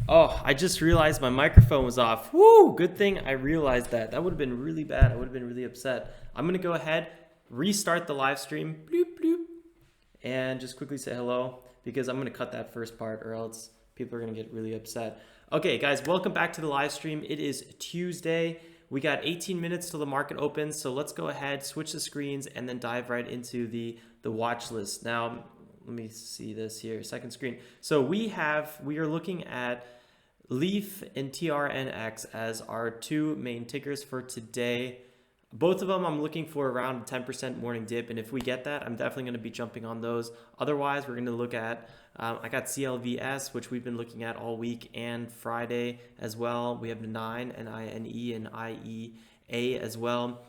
Oh, I just realized my microphone was off. Woo! Good thing I realized that. That would have been really bad. I would have been really upset. I'm gonna go ahead, restart the live stream, bloop bloop, and just quickly say hello because I'm gonna cut that first part or else people are gonna get really upset. Okay, guys, welcome back to the live stream. It is Tuesday. We got 18 minutes till the market opens, so let's go ahead, switch the screens, and then dive right into the watch list. Now, let me see this here, second screen. So we are looking at Leaf and TRNX as our two main tickers for today. Both of them I'm looking for around a 10% morning dip, and if we get that, I'm definitely going to be jumping on those. Otherwise, we're going to look at, I got CLVS, which we've been looking at all week and Friday as well. We have the 9 and INE and IEA as well.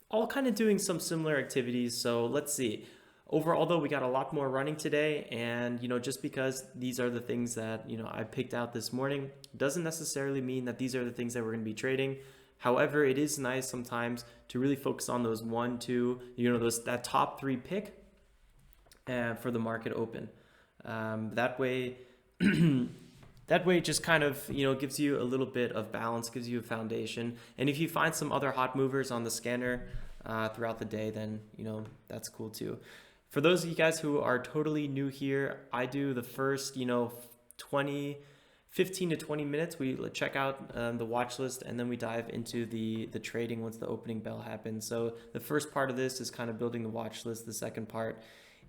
All kind of doing some similar activities, so let's see. Overall, though, we got a lot more running today, and just because these are the things that I picked out this morning doesn't necessarily mean that these are the things that we're going to be trading. However, it is nice sometimes to really focus on those 1, 2, that top 3 pick for the market open. That way, it just kind of gives you a little bit of balance, gives you a foundation, and if you find some other hot movers on the scanner throughout the day, then that's cool too. For those of you guys who are totally new here, I do the first 15 to 20 minutes. We check out the watch list, and then we dive into the trading once the opening bell happens. So the first part of this is kind of building the watch list. The second part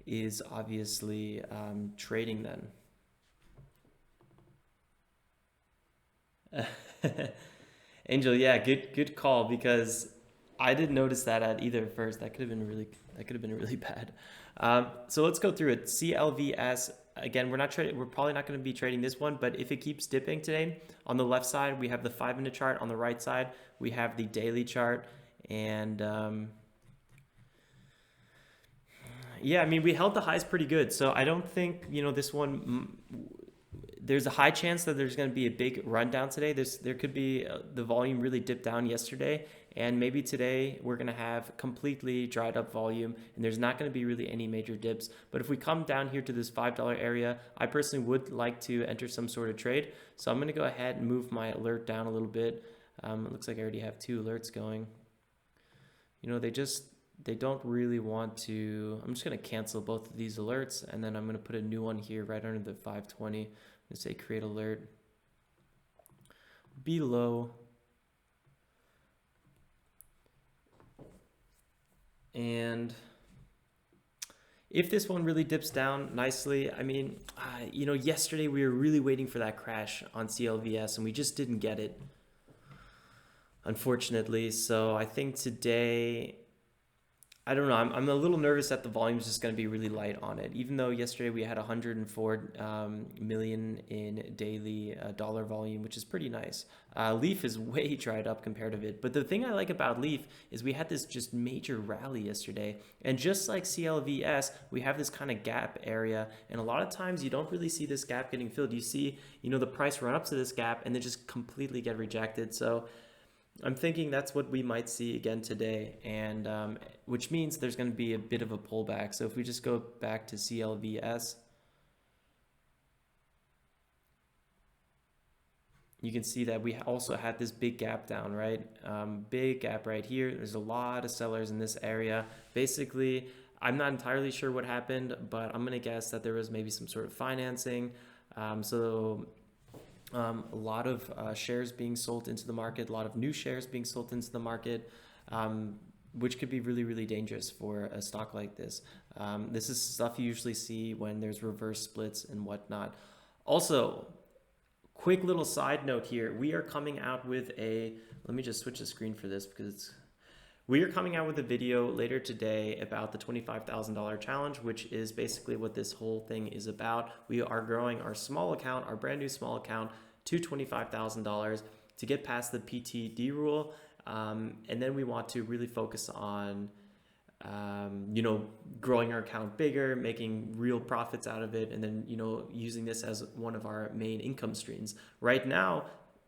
is obviously trading then. Angel, yeah, good call, because I didn't notice that at either first. That could have been really bad. So let's go through it. CLVS, again, we're probably not going to be trading this one, but if it keeps dipping today, on the left side we have the 5-minute chart, on the right side we have the daily chart, and yeah, I mean, we held the highs pretty good, so I don't think this one, there's a high chance that there's going to be a big rundown today. There could be the volume really dipped down yesterday, and maybe today we're going to have completely dried up volume, and there's not going to be really any major dips. But if we come down here to this $5 area, I personally would like to enter some sort of trade. So I'm going to go ahead and move my alert down a little bit. It looks like I already have 2 alerts going. They don't really want to. I'm just going to cancel both of these alerts, and then I'm going to put a new one here right under the 520. I'm going to say create alert below. And if this one really dips down nicely, I mean, yesterday we were really waiting for that crash on CLVS, and we just didn't get it, unfortunately. So I think today, I don't know, I'm a little nervous that the volume is just going to be really light on it, even though yesterday we had 104 million in daily dollar volume, which is pretty nice. Leaf is way dried up compared to it, but the thing I like about Leaf is we had this just major rally yesterday, and just like CLVS, we have this kind of gap area, and a lot of times you don't really see this gap getting filled. You see the price run up to this gap and then just completely get rejected. So I'm thinking that's what we might see again today, and which means there's going to be a bit of a pullback. So if we just go back to CLVS, you can see that we also had this big gap down, right? Big gap right here. There's a lot of sellers in this area. Basically, I'm not entirely sure what happened, but I'm going to guess that there was maybe some sort of financing. A lot of shares being sold into the market, a lot of new shares being sold into the market, which could be really, really dangerous for a stock like this. This is stuff you usually see when there's reverse splits and whatnot. Also, quick little side note here. We are coming out with let me just switch the screen for this because we are coming out with a video later today about the $25,000 challenge, which is basically what this whole thing is about. We are growing our small account, our brand new small account, to $25,000 to get past the PTD rule. And then we want to really focus on, growing our account bigger, making real profits out of it, and then, using this as one of our main income streams. Right now,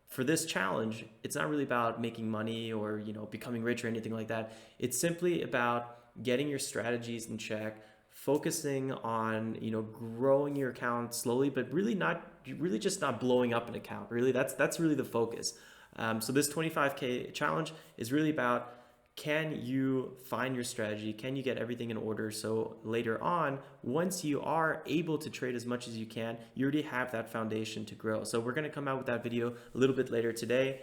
for this challenge, it's not really about making money or becoming rich or anything like that. It's simply about getting your strategies in check, focusing on, you know, growing your account slowly, but really just not blowing up an account. Really, that's really the focus. So this 25K challenge is really about, can you find your strategy? Can you get everything in order? So later on, once you are able to trade as much as you can, you already have that foundation to grow. So we're going to come out with that video a little bit later today.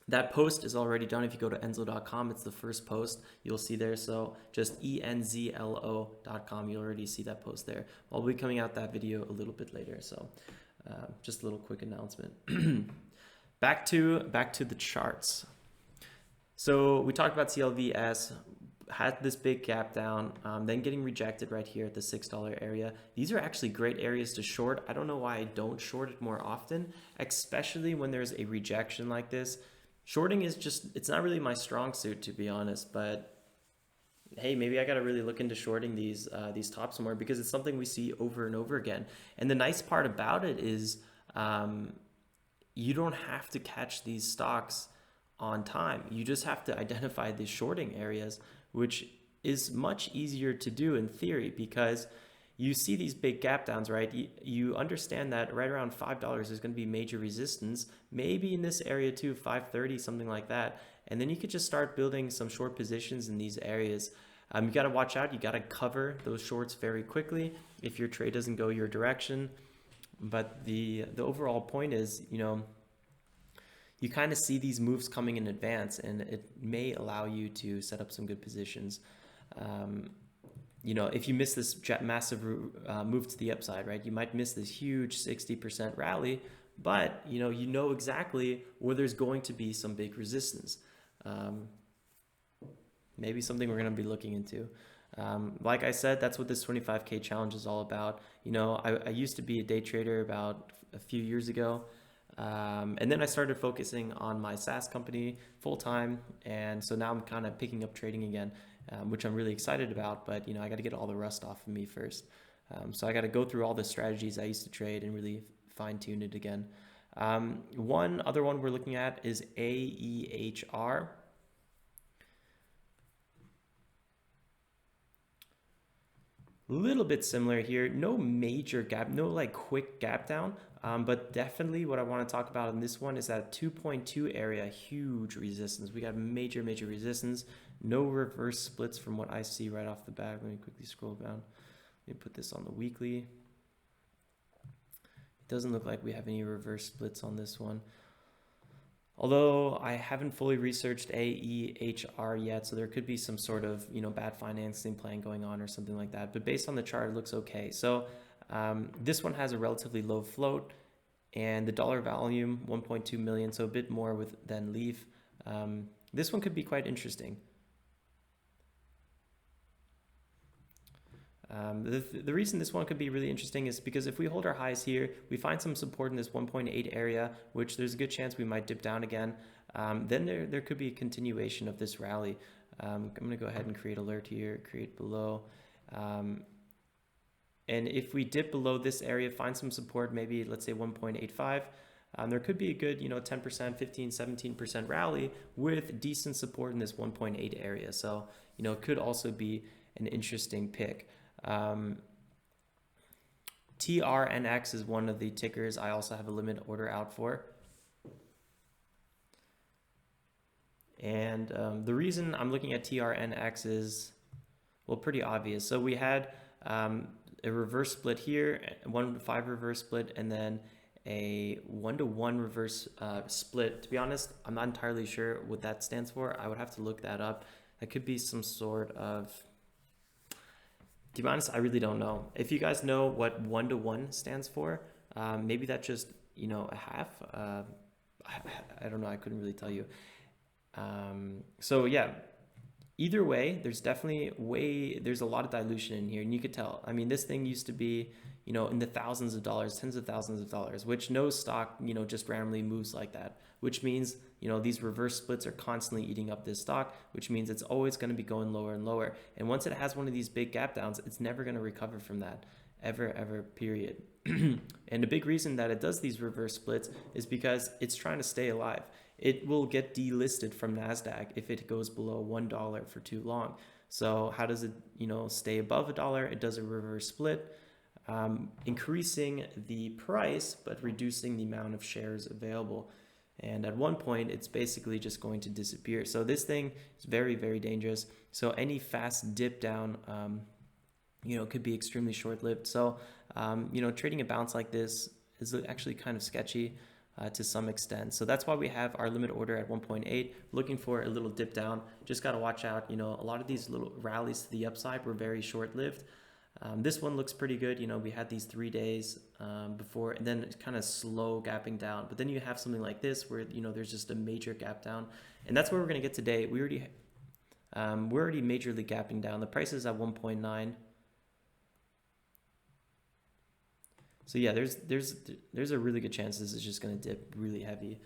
That post is already done. If you go to enzlo.com, it's the first post you'll see there. So just enzlo.com, you'll already see that post there. I'll be coming out that video a little bit later. So just a little quick announcement. Back to the charts. So we talked about CLVS, had this big gap down, then getting rejected right here at the $6 area. These are actually great areas to short. I don't know why I don't short it more often, especially when there's a rejection like this. Shorting is just, it's not really my strong suit, to be honest, but hey, maybe I got to really look into shorting these tops more, because it's something we see over and over again. And the nice part about it is you don't have to catch these stocks on time. You just have to identify these shorting areas, which is much easier to do in theory, because you see these big gap downs, right? You understand that right around $5 is going to be major resistance, maybe in this area too, 530, something like that. And then you could just start building some short positions in these areas. You got to watch out. You got to cover those shorts very quickly if your trade doesn't go your direction. But the overall point is, you know, you kind of see these moves coming in advance, and it may allow you to set up some good positions. You know, if you miss this massive move to the upside, right, you might miss this huge 60% rally, but you know exactly where there's going to be some big resistance. Maybe something we're going to be looking into. Like I said, that's what this 25K challenge is all about. You know, I used to be a day trader about a few years ago. And then I started focusing on my SaaS company full time. And so now I'm kind of picking up trading again, which I'm really excited about. But, you know, I got to get all the rust off of me first. So I got to go through all the strategies I used to trade and really fine tune it again. One other one we're looking at is AEHR. A little bit similar here. No major gap, no like quick gap down. But definitely what I want to talk about in this one is that 2.2 area, huge resistance. We got major resistance. No reverse splits from what I see right off the bat. Let me quickly scroll down. Let me put this on the weekly. It doesn't look like we have any reverse splits on this one. Although I haven't fully researched AEHR yet, so there could be some sort of, you know, bad financing plan going on or something like that. But based on the chart, it looks okay. So this one has a relatively low float, and the dollar volume 1.2 million, so a bit more than Leaf. This one could be quite interesting. The reason this one could be really interesting is because if we hold our highs here, we find some support in this 1.8 area, which there's a good chance we might dip down again. Then there could be a continuation of this rally. I'm going to go ahead and create alert here, create below. And if we dip below this area, find some support, maybe let's say 1.85, there could be a good, you know, 10%, 15, 17% rally with decent support in this 1.8 area. So, you know, it could also be an interesting pick. TRNX is one of the tickers I also have a limit order out for. And the reason I'm looking at TRNX is, well, pretty obvious. So we had a reverse split here, 1-to-5 reverse split, and then a 1-to-1 reverse split. To be honest, I'm not entirely sure what that stands for. I would have to look that up. That could be some sort of... To be honest, I really don't know. If you guys know what 1-to-1 stands for, maybe that's just, you know, a half. I don't know. I couldn't really tell you. So yeah, either way, there's definitely there's a lot of dilution in here, and you could tell. I mean, this thing used to be, you know, in the thousands of dollars, tens of thousands of dollars, which no stock, you know, just randomly moves like that, which means, you know, these reverse splits are constantly eating up this stock, which means it's always going to be going lower and lower. And once it has one of these big gap downs, it's never going to recover from that, ever, period. And the big reason that it does these reverse splits is because it's trying to stay alive. It will get delisted from NASDAQ if it goes below $1 for too long. So how does it, stay above $1? It does a reverse split, increasing the price, but reducing the amount of shares available. And at one point, it's basically just going to disappear. So this thing is very, very dangerous. So any fast dip down, could be extremely short-lived. So, trading a bounce like this is actually kind of sketchy to some extent. So that's why we have our limit order at 1.8, looking for a little dip down. Just got to watch out. A lot of these little rallies to the upside were very short-lived. This one looks pretty good. We had these 3 days before, and then it's kind of slow gapping down. But then you have something like this where, there's just a major gap down. And that's where we're going to get today. We're already majorly gapping down. The price is at 1.9. So yeah, there's a really good chance this is just going to dip really heavy.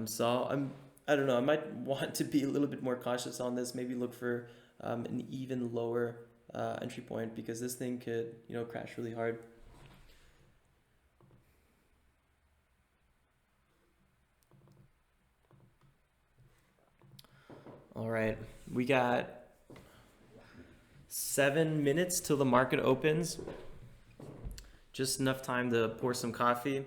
So I don't know. I might want to be a little bit more cautious on this. Maybe look for an even lower entry point, because this thing could crash really hard. All right, we got 7 minutes till the market opens. Just enough time to pour some coffee.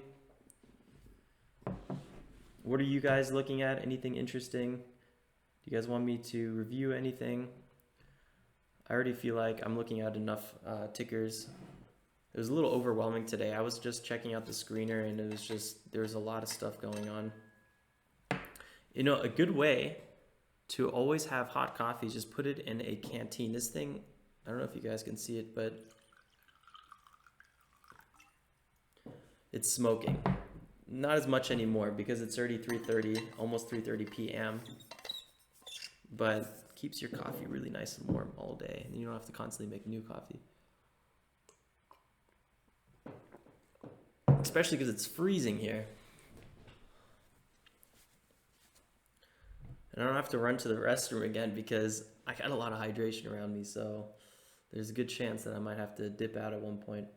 What are you guys looking at? Anything interesting? Do you guys want me to review anything? I already feel like I'm looking at enough tickers. It was a little overwhelming today. I was just checking out the screener, and there was a lot of stuff going on. A good way to always have hot coffee is just put it in a canteen. This thing, I don't know if you guys can see it, but it's smoking. Not as much anymore because it's already 3:30, almost 3:30 p.m. But keeps your coffee really nice and warm all day, and you don't have to constantly make new coffee. Especially because it's freezing here. And I don't have to run to the restroom again because I got a lot of hydration around me, so there's a good chance that I might have to dip out at one point.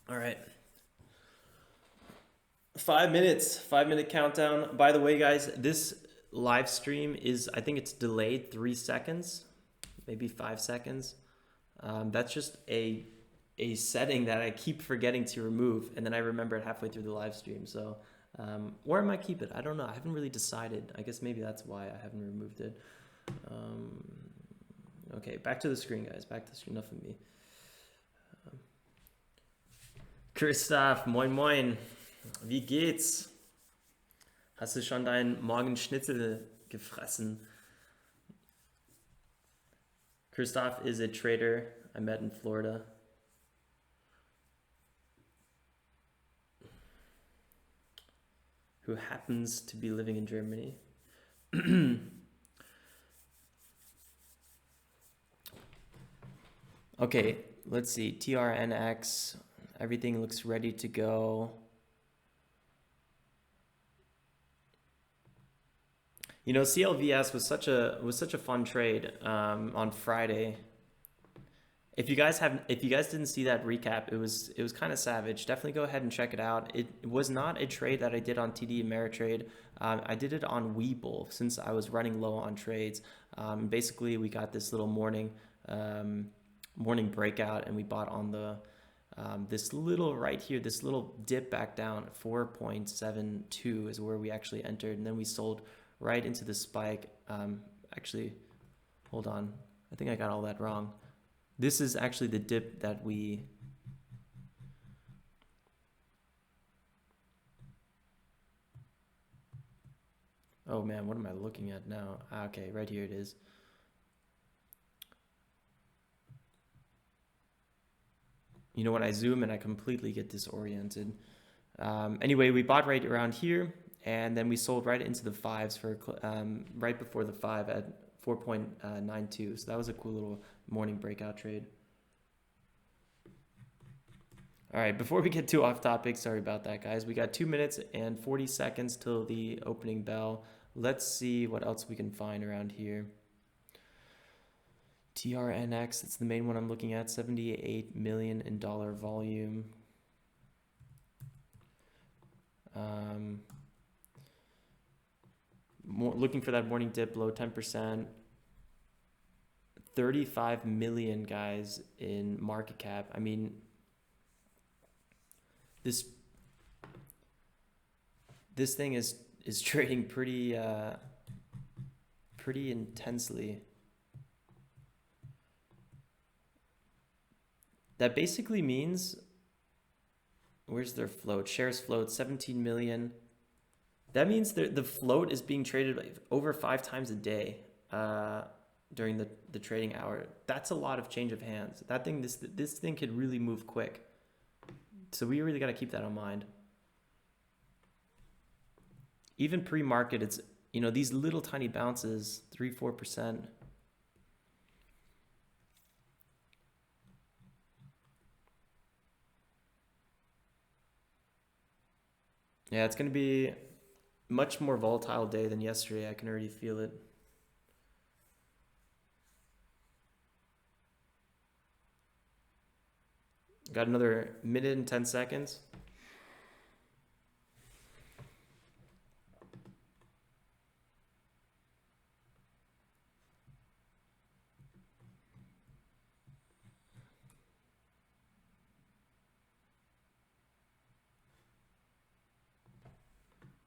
All right. 5 minutes, 5-minute countdown. By the way, guys, this live stream is, I think it's delayed 3 seconds, maybe 5 seconds. That's just a setting that I keep forgetting to remove, and then I remember it halfway through the live stream. So, or I might keep it. I don't know. I haven't really decided. I guess maybe that's why I haven't removed it. Okay, back to the screen, guys. Back to the screen. Enough of me. Christoph, moin moin. Wie geht's? Hast du schon deinen Morgenschnitzel gefressen? Christoph is a trader I met in Florida. Who happens to be living in Germany. Okay, let's see. TRNX. Everything looks ready to go. CLVS was such a fun trade on Friday. If you guys didn't see that recap, it was kind of savage. Definitely go ahead and check it out. It was not a trade that I did on TD Ameritrade. I did it on Webull since I was running low on trades. Basically, we got this little morning breakout, and we bought on the this little right here, this little dip back down. 4.72 is where we actually entered, and then we sold right into the spike. Actually, hold on. I think I got all that wrong. This is actually the dip that we... Oh man, what am I looking at now? Okay, right here it is. When I zoom and I completely get disoriented. Anyway, we bought right around here, and then we sold right into the fives for right before the 5 at 4.92. So that was a cool little morning breakout trade. All right, before we get too off topic, sorry about that, guys. We got 2 minutes and 40 seconds till the opening bell. Let's see what else we can find around here. TRNX, it's the main one I'm looking at, $78 million in dollar volume. looking for that morning dip below 10%. 35 million guys in market cap. I mean, this thing is trading pretty intensely. That basically means, where's their float? Shares float 17 million. That means the float is being traded over 5 times a day during the trading hour. That's a lot of change of hands. That thing, this thing could really move quick. So we really got to keep that in mind. Even pre-market, it's, you know, these little tiny bounces, 3-4%. Yeah, it's going to be much more volatile day than yesterday. I can already feel it. Got another minute and 10 seconds.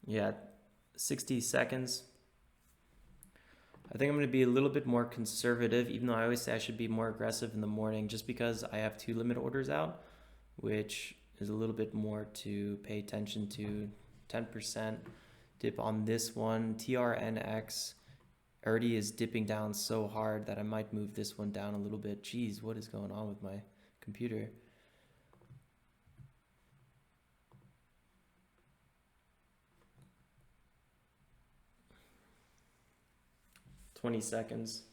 Yeah, 60 seconds. I think I'm going to be a little bit more conservative, even though I always say I should be more aggressive in the morning, just because I have 2 limit orders out, which is a little bit more to pay attention to. 10% dip on this one. TRNX already is dipping down so hard that I might move this one down a little bit. Jeez, what is going on with my computer? $20 seconds.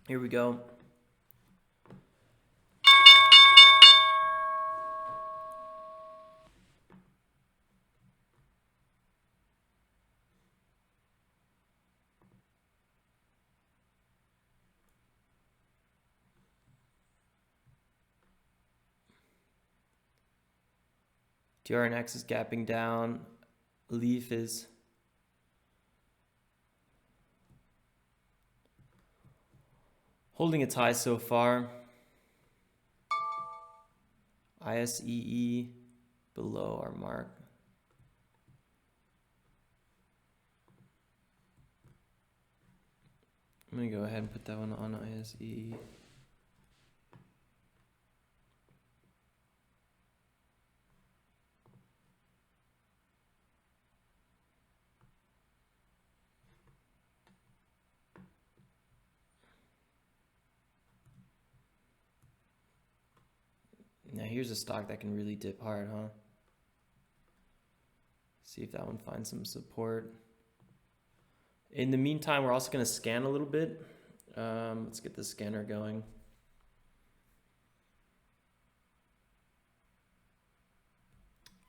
Here we go. TRNX is gapping down. Leaf is holding its high so far. ISEE below our mark. I'm going to go ahead and put that one on ISEE. Now here's a stock that can really dip hard, huh? See if that one finds some support. In the meantime, we're also going to scan a little bit. Let's get the scanner going.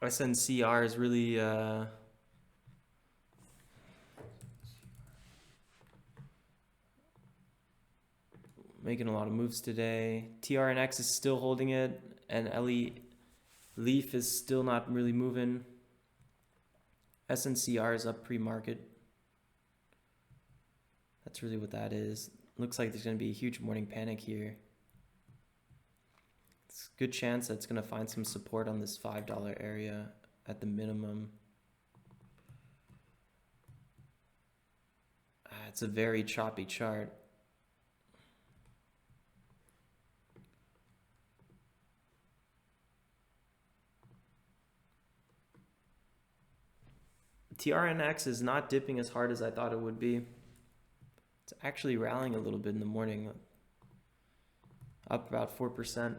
SNCR is really making a lot of moves today. TRNX is still holding it, and Leaf is still not really moving. SNCR is up pre-market. That's really what that is. Looks like there's going to be a huge morning panic here. It's a good chance that it's going to find some support on this $5 area at the minimum. It's a very choppy chart. TRNX is not dipping as hard as I thought it would be. It's actually rallying a little bit in the morning, up about 4%.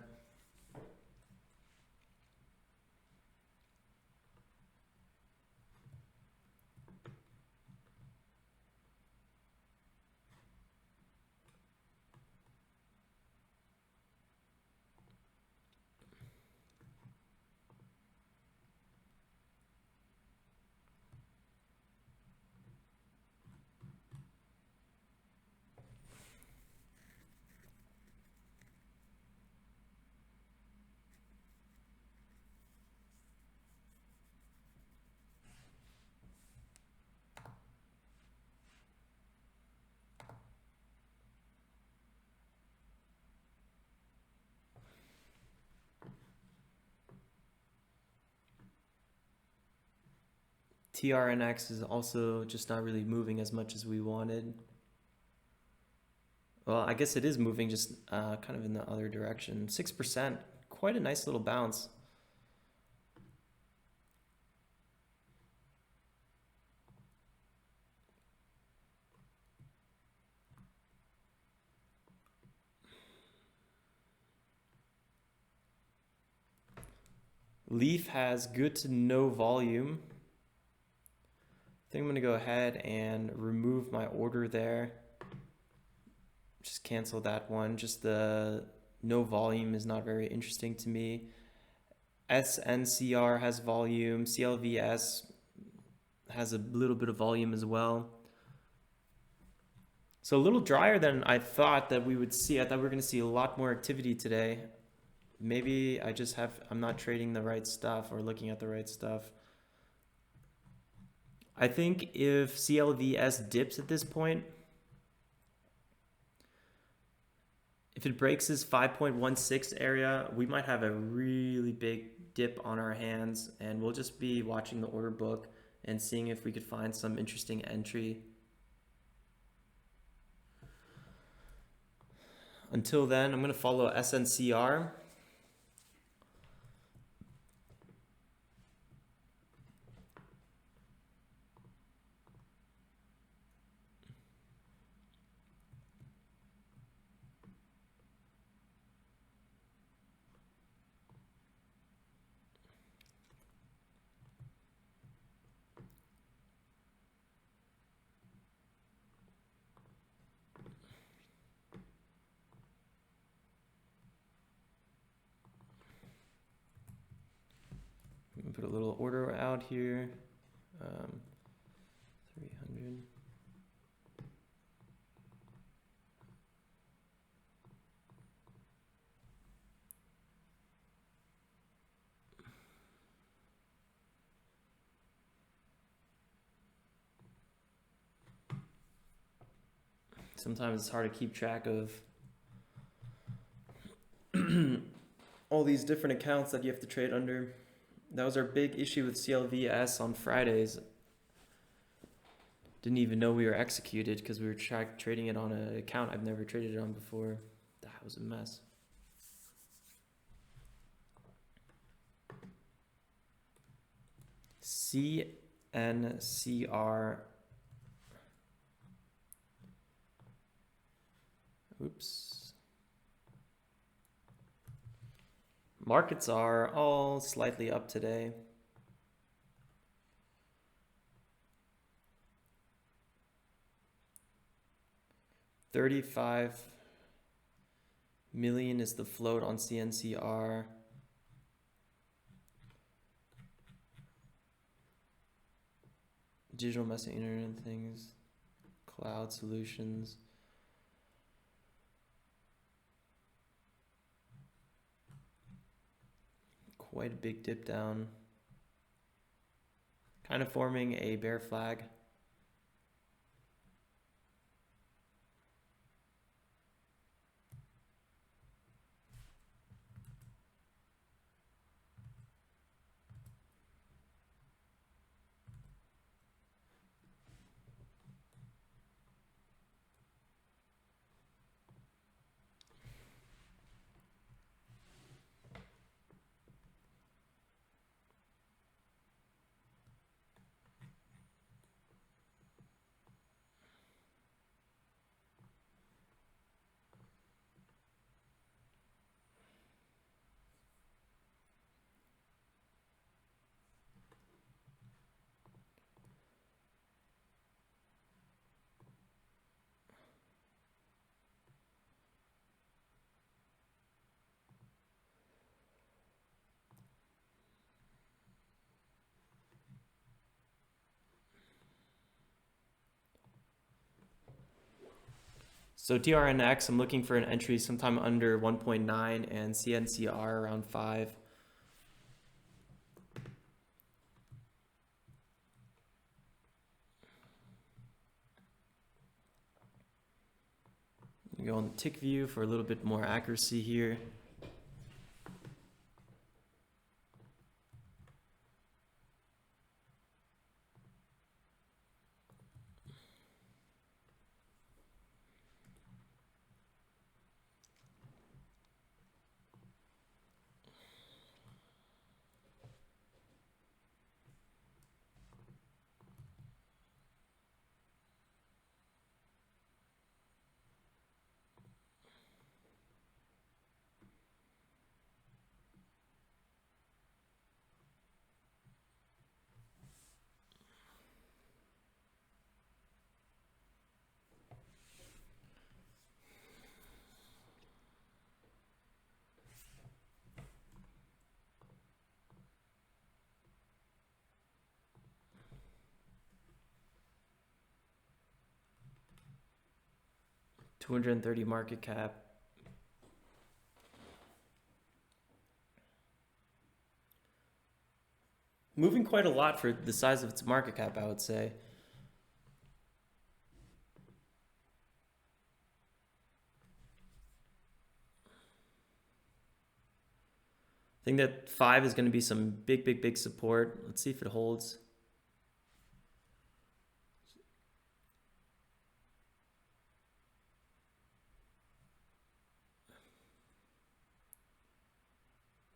TRNX is also just not really moving as much as we wanted. Well, I guess it is moving, just kind of in the other direction. 6%, quite a nice little bounce. Leaf has good to no volume. I think I'm going to go ahead and remove my order there. Just cancel that one. Just the no volume is not very interesting to me. SNCR has volume. CLVS has a little bit of volume as well. So a little drier than I thought that we would see. I thought we were going to see a lot more activity today. Maybe I'm not trading the right stuff or looking at the right stuff. I think if CLVS dips at this point, if it breaks this 5.16 area, we might have a really big dip on our hands, and we'll just be watching the order book and seeing if we could find some interesting entry. Until then, I'm going to follow SNCR. Put a little order out here. 300. Sometimes it's hard to keep track of all these different accounts that you have to trade under. That was our big issue with CLVS on Fridays. Didn't even know we were executed because we were trading it on an account I've never traded it on before. That was a mess. CNCR. Oops. Markets are all slightly up today. $35 million is the float on CNCR. Digital messaging, internet things, cloud solutions. Quite a big dip down. Kind of forming a bear flag. So TRNX, I'm looking for an entry sometime under 1.9 and CNCR around 5. Go on the tick view for a little bit more accuracy here. 230 market cap. Moving quite a lot for the size of its market cap, I would say. I think that 5 is going to be some big support. Let's see if it holds.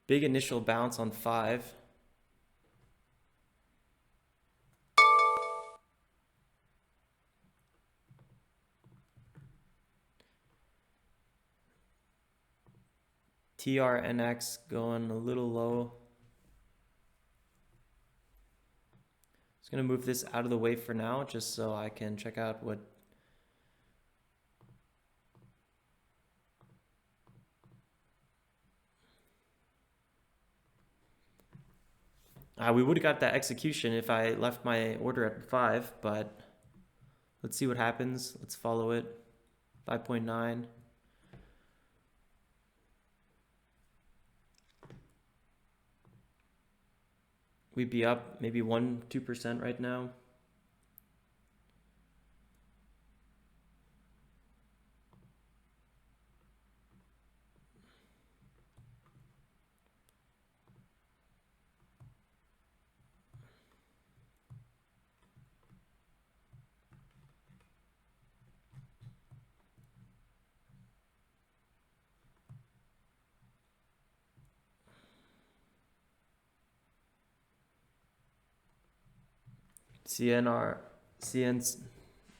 Big initial bounce on 5. TRNX going a little low. Just going to move this out of the way for now, just so I can check out what... we would have got that execution if I left my order at 5, but let's see what happens. Let's follow it. 5.9. We'd be up maybe 1-2% right now.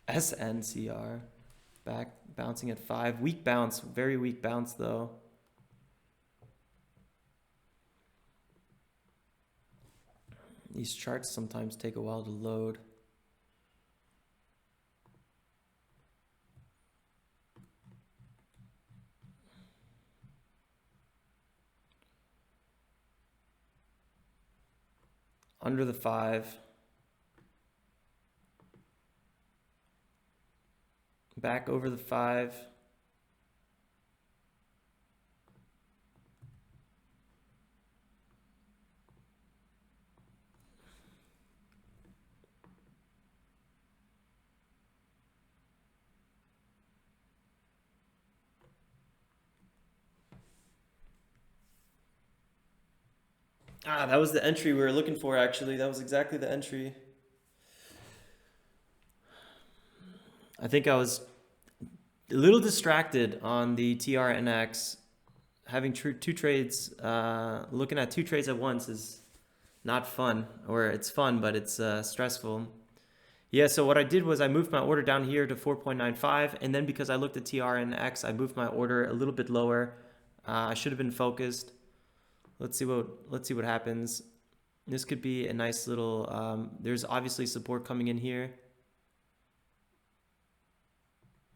SNCR back bouncing at 5. Weak bounce, very weak bounce though. These charts sometimes take a while to load. Under the 5. Back over the 5. That was the entry we were looking for, actually. That was exactly the entry. I think I was a little distracted on the TRNX. Having two trades, looking at 2 trades at once is not fun. Or it's fun, but it's stressful. Yeah, so what I did was I moved my order down here to 4.95. And then because I looked at TRNX, I moved my order a little bit lower. I should have been focused. Let's see what happens. This could be a nice little, there's obviously support coming in here.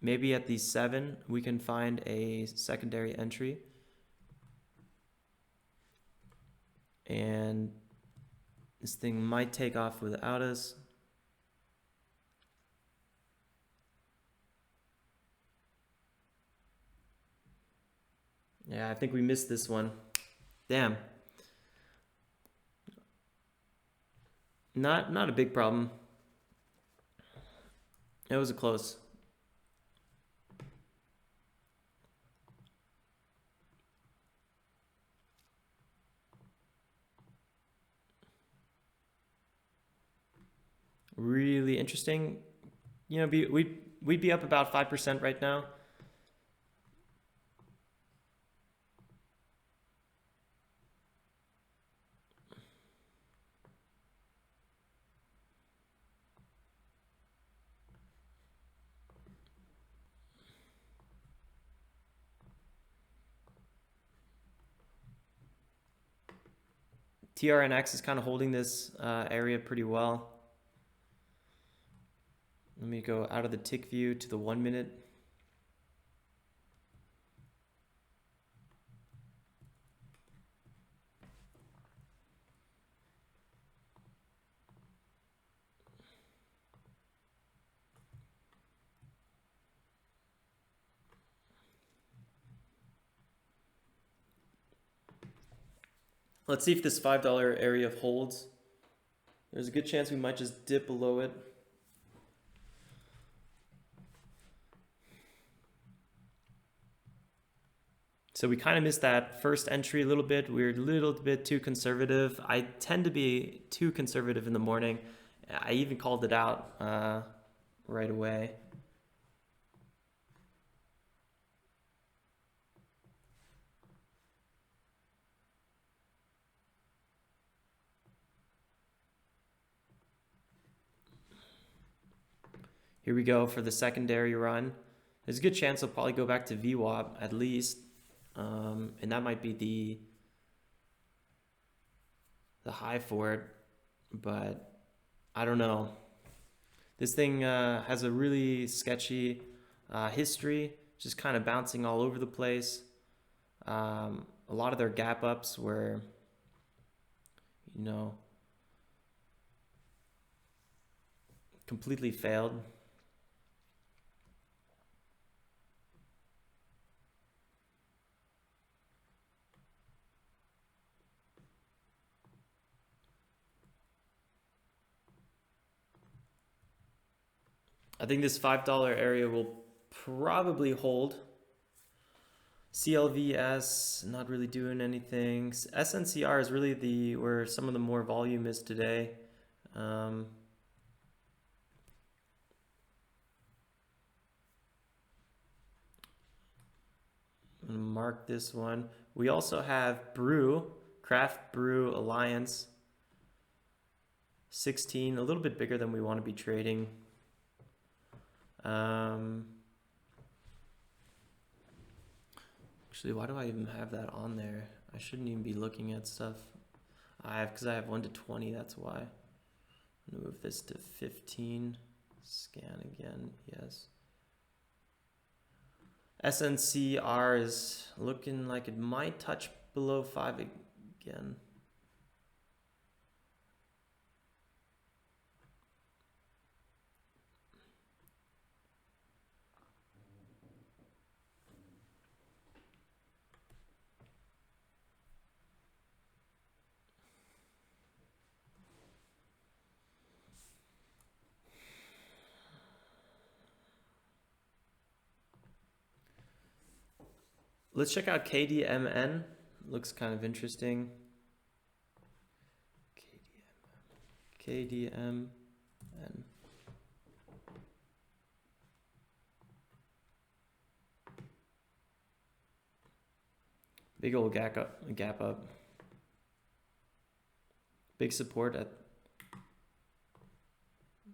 Maybe at the 7, we can find a secondary entry. And this thing might take off without us. Yeah, I think we missed this one. Damn. Not a big problem. It was a close. Really interesting. You know, we'd be up about 5% right now. TRNX is kind of holding this area pretty well. Let me go out of the tick view to the 1 minute. Let's see if this $5 area holds. There's a good chance we might just dip below it. So we kind of missed that first entry a little bit. We were a little bit too conservative. I tend to be too conservative in the morning. I even called it out right away. Here we go for the secondary run. There's a good chance I'll probably go back to VWAP at least. And that might be the high for it, but I don't know. This thing has a really sketchy history, just kind of bouncing all over the place. A lot of their gap ups were, you know, completely failed. I think this $5 area will probably hold. CLVS not really doing anything. SNCR is really where some of the more volume is today. I'm gonna mark this one. We also have Craft Brew Alliance 16, a little bit bigger than we want to be trading. Actually, why do I even have that on there? I shouldn't even be looking at stuff. Because I have 1 to 20, that's why. Move this to 15. Scan again, yes. SNCR is looking like it might touch below 5 again. Let's check out KDMN. Looks kind of interesting. KDMN. Big old gap up. Big support at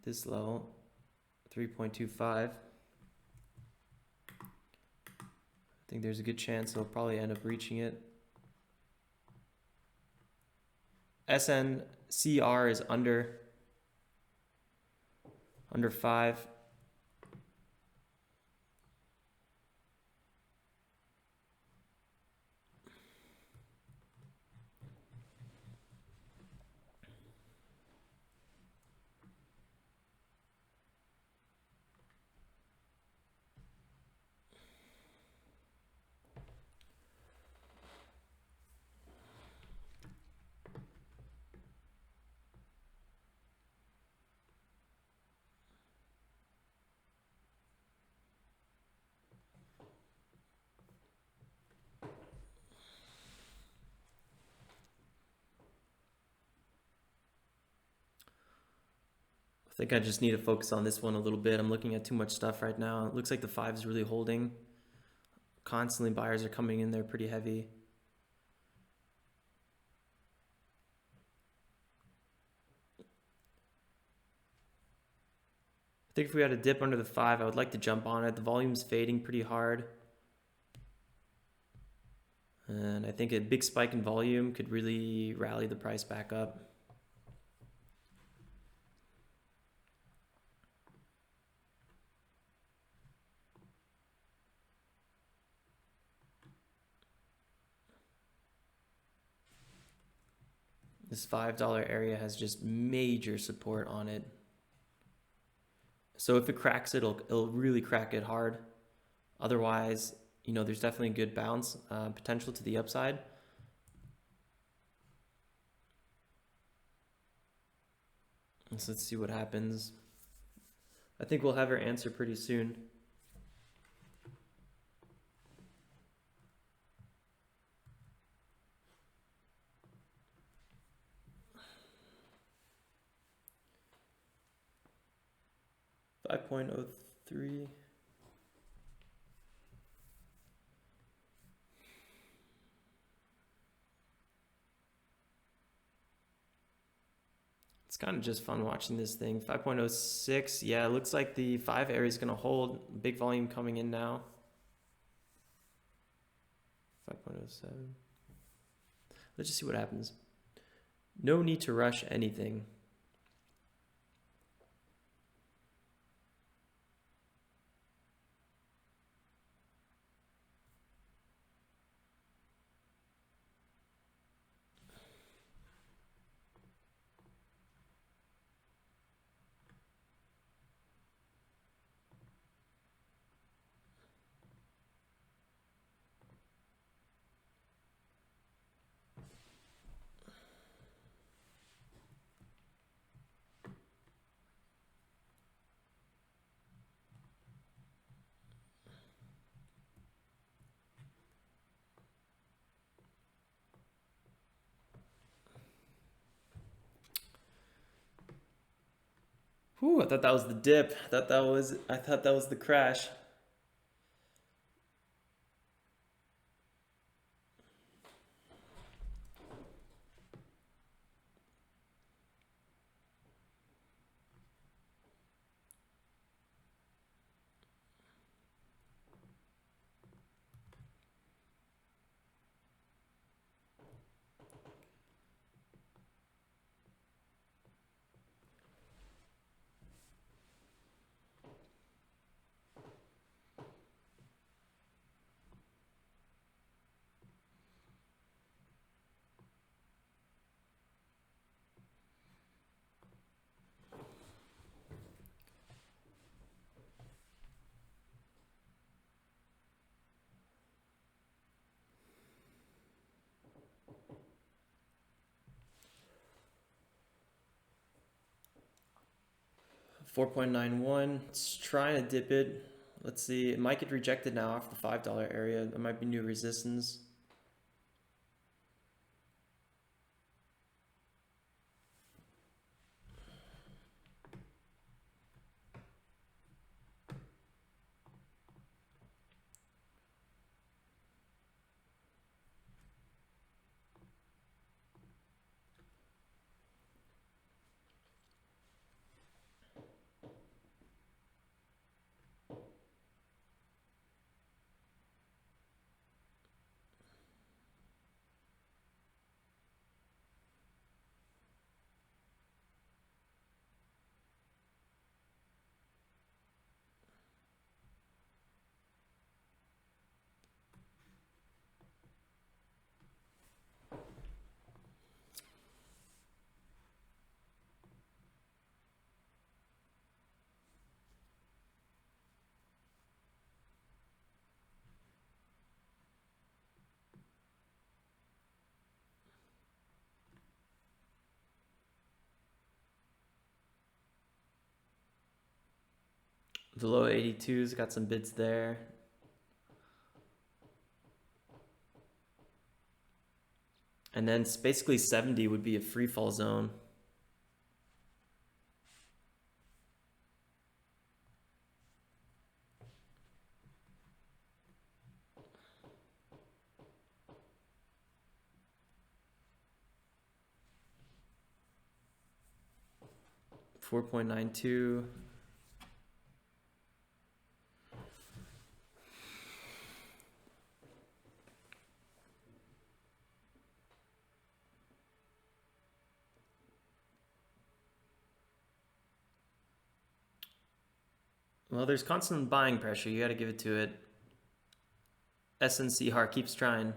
this level, 3.25. I think there's a good chance they'll probably end up reaching it. SNCR is under 5. I think I just need to focus on this one a little bit. I'm looking at too much stuff right now. It looks like the 5 is really holding. Constantly buyers are coming in there pretty heavy. I think if we had a dip under the 5, I would like to jump on it. The volume's fading pretty hard. And I think a big spike in volume could really rally the price back up. This $5 area has just major support on it. So if it cracks it, it'll really crack it hard. Otherwise, you know, there's definitely a good bounce potential to the upside. So let's see what happens. I think we'll have our answer pretty soon. $5.03. It's kind of just fun watching this thing. 5.06. Yeah, it looks like the 5 area is going to hold. Big volume coming in now. 5.07. Let's just see what happens. No need to rush anything. Whew, I thought that was the dip. I thought that was the crash. $4.91. It's trying to dip it. Let's see. It might get rejected now off the $5 area. There might be new resistance. The low 82's got some bids there. And then basically 70 would be a free fall zone. $4.92. Well, there's constant buying pressure. You got to give it to it. SNC Heart keeps trying.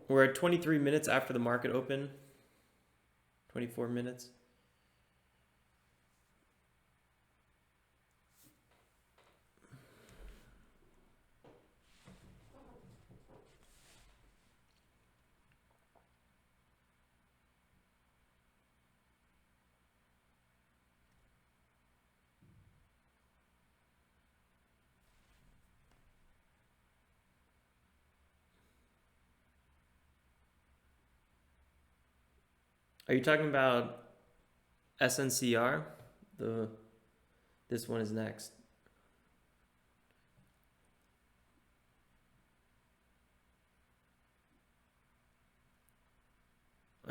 We're at 23 minutes after the market open. 24 minutes. Are you talking about SNCR? This one is next.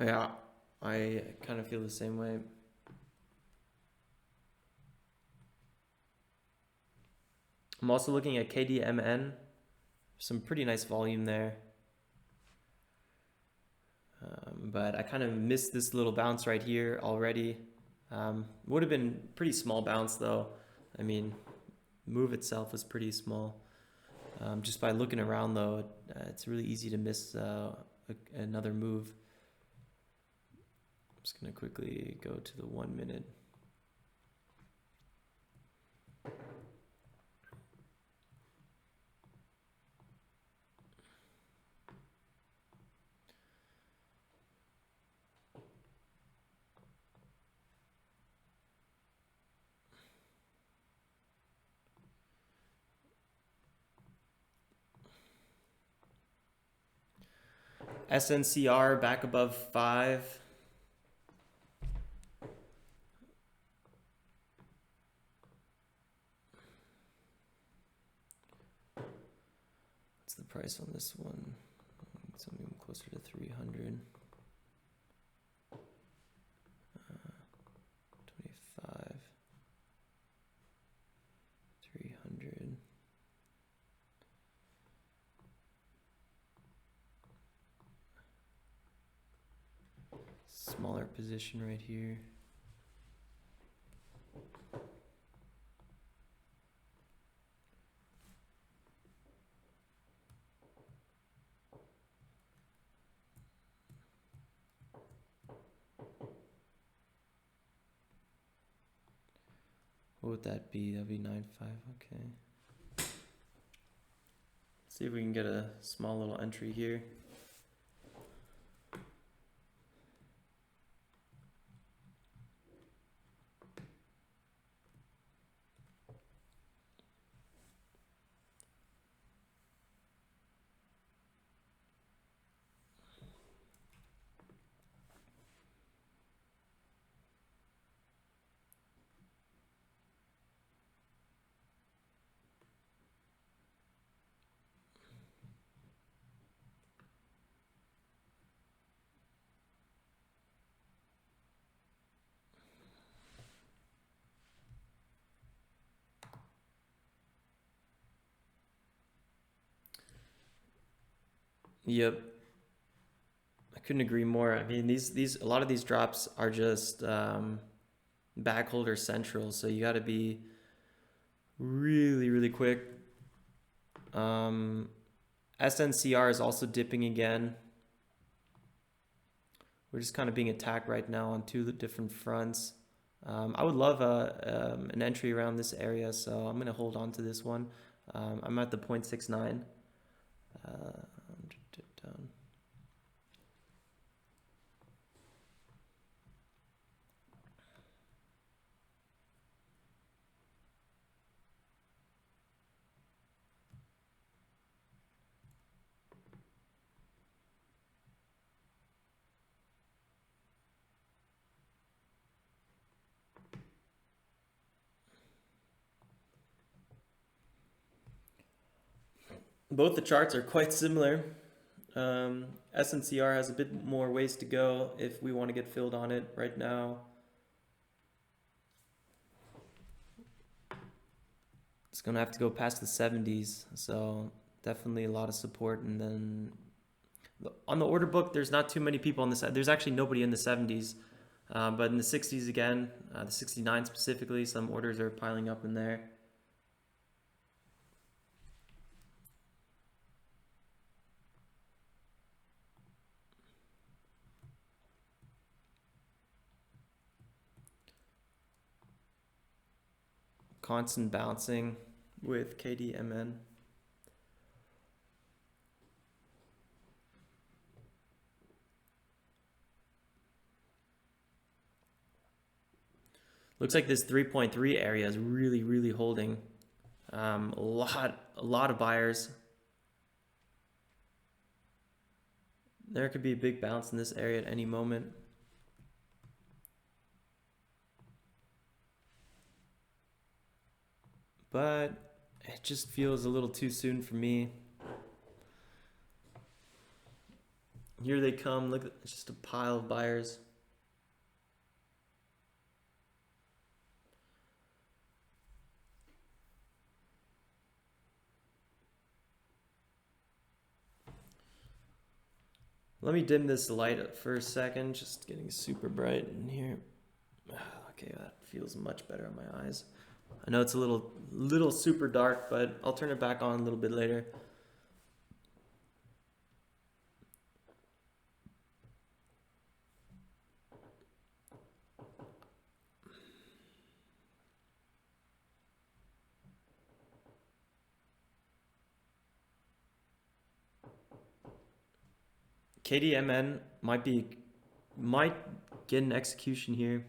Yeah, I kind of feel the same way. I'm also looking at KDMN. Some pretty nice volume there. But I kind of missed this little bounce right here already. Would have been pretty small bounce though. I mean, move itself was pretty small. Just by looking around though, it's really easy to miss another move. I'm just gonna quickly go to the 1 minute. SNCR back above 5. What's the price on this one? Something closer to 300. 25. 300. Smaller position right here. What would that be? That'd be 9.5. Okay. See if we can get a small little entry here. Yep. I couldn't agree more. I mean, a lot of these drops are just back holder central, so you got to be really, really quick. SNCR is also dipping again. We're just kind of being attacked right now on two different fronts. I would love an entry around this area, so I'm going to hold on to this one. I'm at the 0.69. Dip down. Both the charts are quite similar. SNCR has a bit more ways to go if we want to get filled on it right now. It's going to have to go past the 70s, so definitely a lot of support. And then on the order book, there's not too many people on the side. There's actually nobody in the 70s, but in the 60s again, the 69 specifically, some orders are piling up in there. Constant bouncing with KDMN. Looks like this 3.3 area is really, really holding. A lot of buyers. There could be a big bounce in this area at any moment. but it just feels a little too soon for me. Here they come. Look, it's just a pile of buyers. Let me dim this light up for a second. Just getting super bright in here. Okay, that feels much better on my eyes. I know it's a little super dark, but I'll turn it back on a little bit later. KDMN might get an execution here.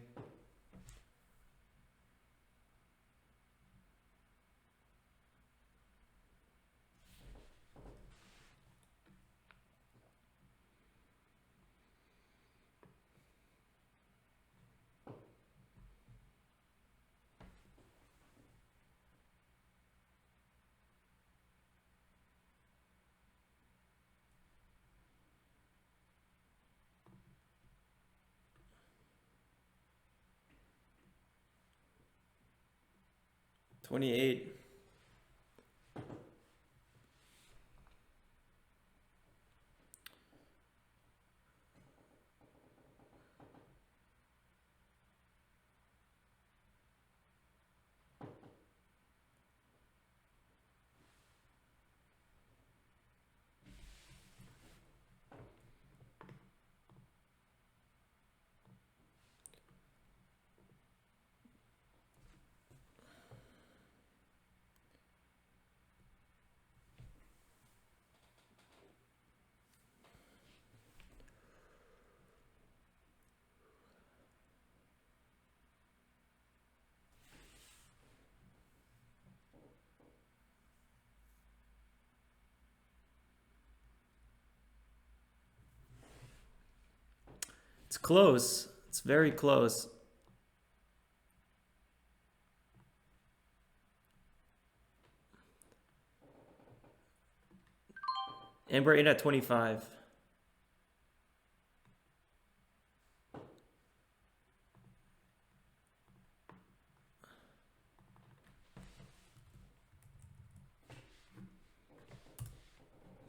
$28. It's close. It's very close. And we're in at 25.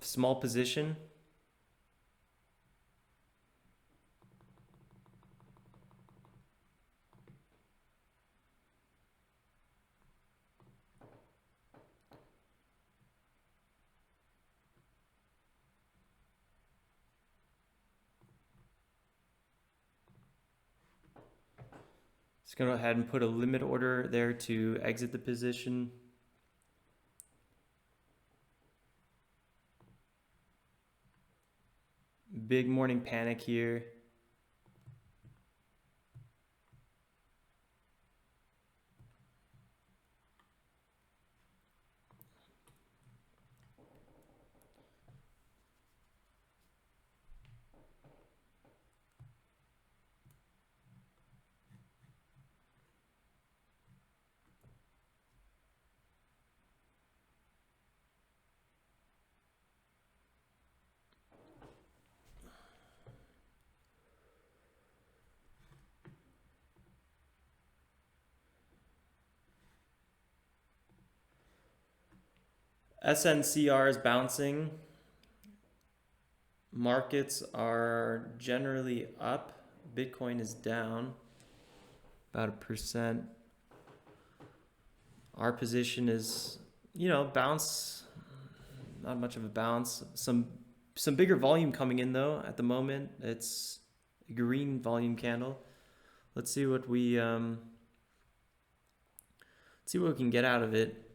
Small position. Just gonna go ahead and put a limit order there to exit the position. Big morning panic here. SNCR is bouncing. Markets are generally up. Bitcoin is down about 1%. Our position is, bounce, not much of a bounce. Some bigger volume coming in though at the moment. It's a green volume candle. Let's see what we can get out of it.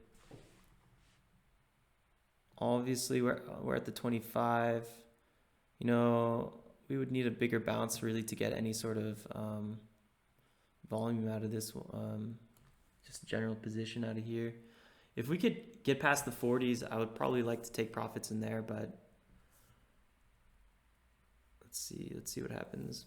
Obviously, we're at the 25. We would need a bigger bounce really to get any sort of volume out of this. Just general position out of here. If we could get past the 40s, I would probably like to take profits in there, but let's see what happens.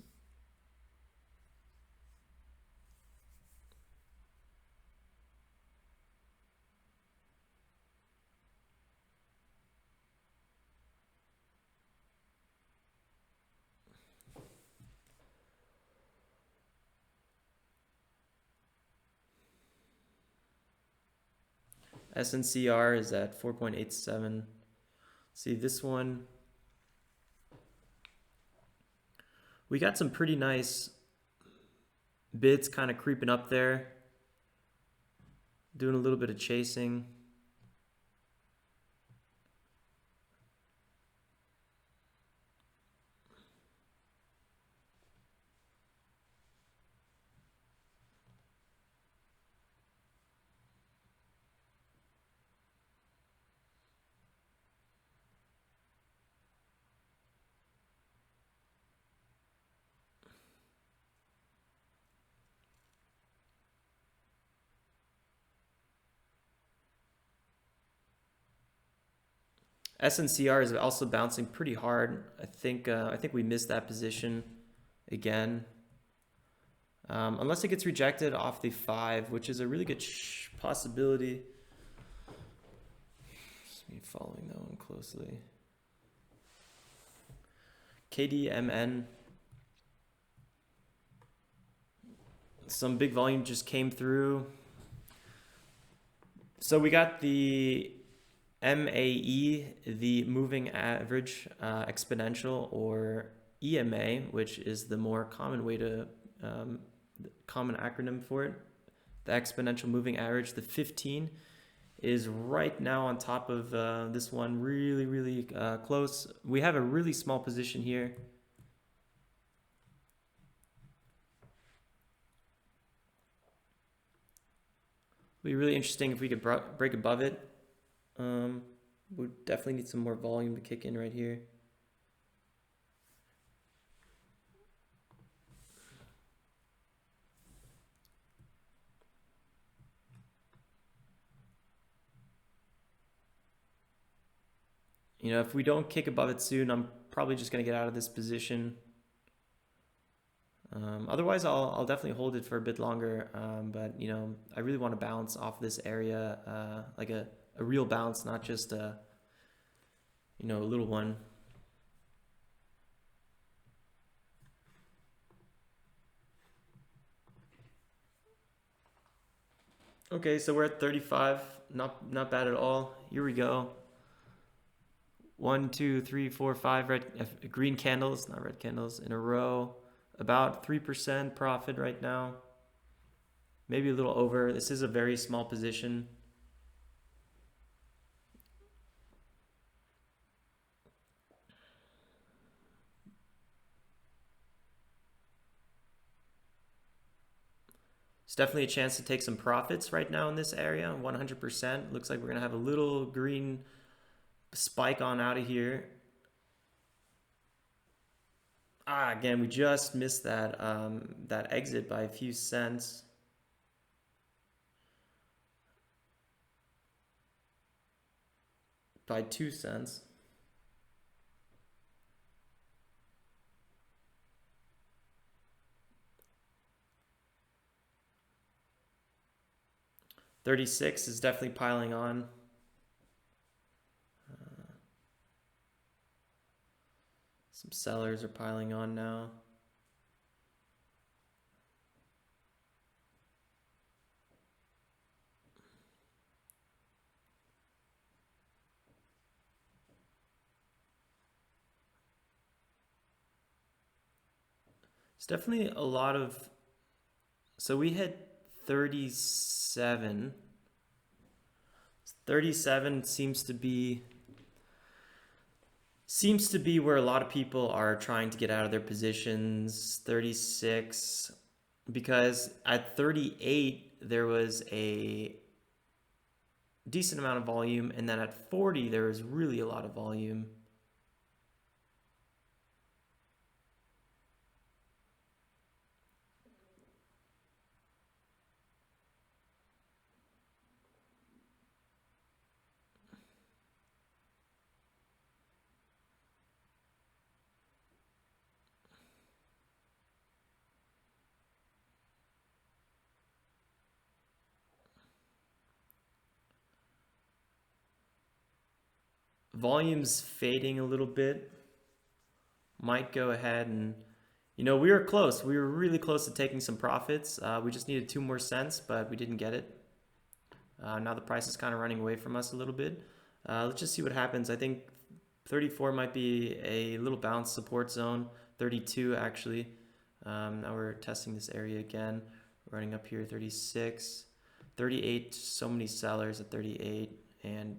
SNCR is at 4.87. See this one. We got some pretty nice bids kind of creeping up there. Doing a little bit of chasing. SNCR is also bouncing pretty hard. I think we missed that position again. Unless it gets rejected off the 5, which is a really good possibility. Just me following that one closely. KDMN. Some big volume just came through. So we got the MAE, the moving average exponential, or EMA, which is the more common way to, common acronym for it. The exponential moving average, the 15, is right now on top of this one, really close. We have a really small position here. It'd be really interesting if we could break above it. We definitely need some more volume to kick in right here. You know, if we don't kick above it soon, I'm probably just going to get out of this position. Otherwise, I'll definitely hold it for a bit longer. But, you know, I really want to bounce off this area, like a real bounce, not just a, you know, a little one. Okay, so we're at 35. Not bad at all. Here we go. 1, 2, 3, 4, 5 red, green candles, not red candles, in a row. About 3% profit right now. Maybe a little over. This is a very small position. It's definitely a chance to take some profits right now in this area. 100%. Looks like we're going to have a little green spike on out of here. Again, we just missed that that exit by a few cents. By 2 cents. $36 is definitely piling on. Some sellers are piling on now. It's definitely a lot of, so we hit 37. 37 seems to be where a lot of people are trying to get out of their positions. 36, because at 38 there was a decent amount of volume, and then at 40 there was really a lot of volume. Volume's fading a little bit. Might go ahead and, you know, we were close. We were really close to taking some profits. We just needed 2 more cents, but we didn't get it. Now the price is kind of running away from us a little bit. Let's just see what happens. I think 34 might be a little bounce support zone. 32 actually. Now we're testing this area again. Running up here, 36, 38. So many sellers at 38, and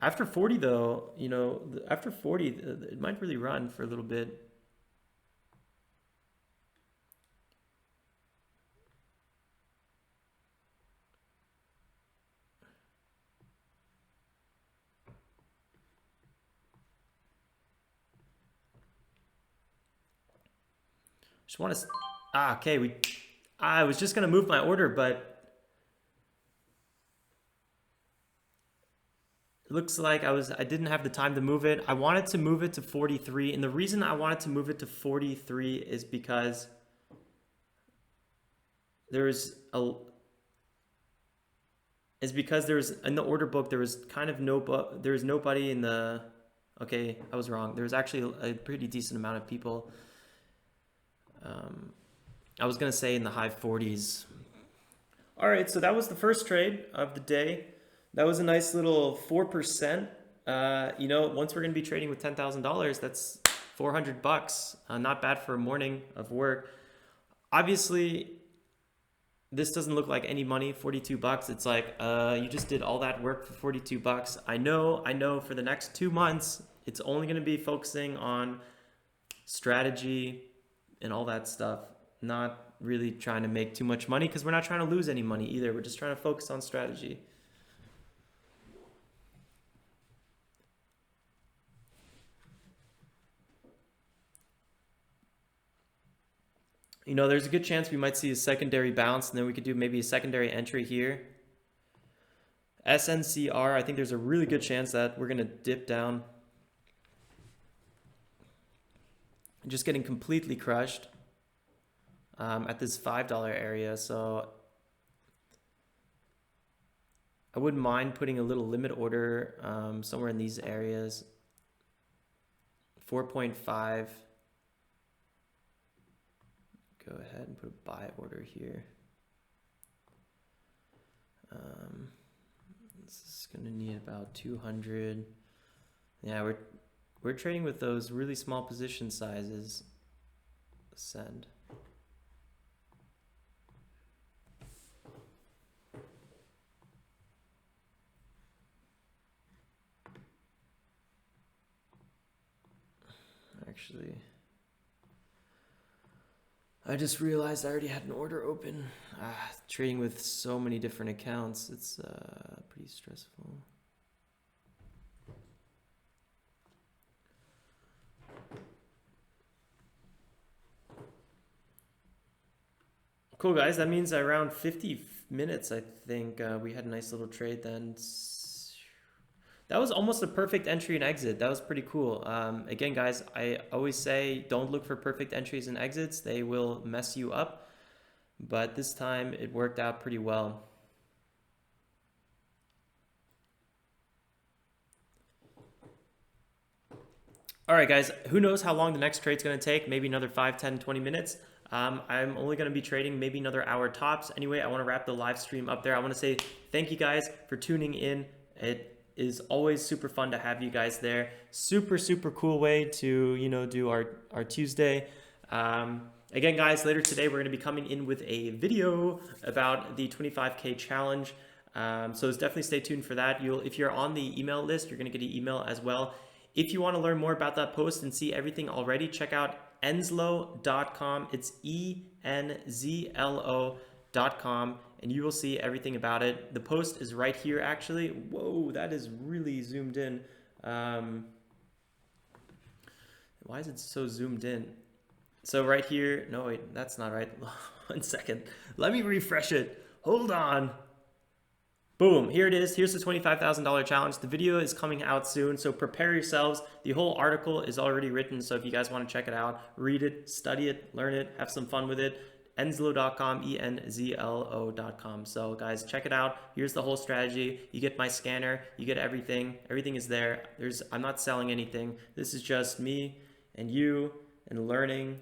after 40 though, you know, after 40, it might really run for a little bit. Just want to, okay, I was just gonna move my order, but it looks like I didn't have the time to move it. I wanted to move it to 43, and the reason I wanted to move it to 43 is because there's in the order book there was kind of there was nobody in the, okay, I was wrong. There was actually a pretty decent amount of people. I was gonna say in the high 40s. All right, so that was the first trade of the day. That was a nice little 4%. You know, once we're gonna be trading with $10,000, that's $400. Not bad for a morning of work. Obviously, this doesn't look like any money. 42 bucks. It's like you just did all that work for 42 bucks. I know. For the next 2 months, it's only gonna be focusing on strategy and all that stuff, not really trying to make too much money, because we're not trying to lose any money either. We're just trying to focus on strategy. You know, there's a good chance we might see a secondary bounce, and then we could do maybe a secondary entry here. SNCR, I think there's a really good chance that we're gonna dip down. Just getting completely crushed at this $5 area, so I wouldn't mind putting a little limit order somewhere in these areas. 4.5. Go ahead and put a buy order here. This is gonna need about 200. Yeah, we're trading with those really small position sizes. Send. Actually, I just realized I already had an order open. Trading with so many different accounts, it's pretty stressful. Cool, guys. That means around 50 minutes, I think, we had a nice little trade then. That was almost a perfect entry and exit. That was pretty cool. Again, guys, I always say don't look for perfect entries and exits. They will mess you up. But this time it worked out pretty well. All right, guys, who knows how long the next trade's going to take? Maybe another 5, 10, 20 minutes. I'm only going to be trading maybe another hour tops. Anyway, I want to wrap the live stream up there. I want to say thank you guys for tuning in. It is always super fun to have you guys there. Super, super cool way to, you know, do our Tuesday. Again, guys, later today, we're going to be coming in with a video about the 25K challenge. So definitely stay tuned for that. If you're on the email list, you're going to get an email as well. If you want to learn more about that post and see everything already, check out Enzlo.com. It's ENZLO.com, and you will see everything about it. The post is right here, actually. Whoa, that is really zoomed in. Why is it so zoomed in? So right here, no, wait, that's not right. 1 second. Let me refresh it. Hold on. Boom, here it is. Here's the $25,000 challenge. The video is coming out soon, so prepare yourselves. The whole article is already written, so if you guys want to check it out, read it, study it, learn it, have some fun with it. Enzlo.com, ENZLO.com. So guys, check it out. Here's the whole strategy. You get my scanner, you get everything. Everything is there. I'm not selling anything. This is just me and you and learning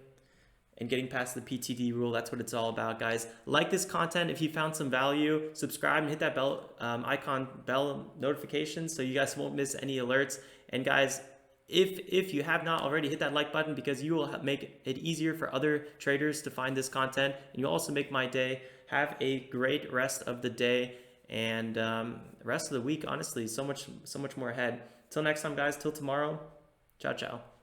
and getting past the PTD rule. That's what it's all about, guys. Like this content if you found some value. Subscribe and hit that bell bell notification so you guys won't miss any alerts. And guys, if you have not already, hit that like button, because you will make it easier for other traders to find this content, and you'll also make my day. Have a great rest of the day and rest of the week. Honestly, so much more ahead. Till next time, guys. Till tomorrow. Ciao, ciao.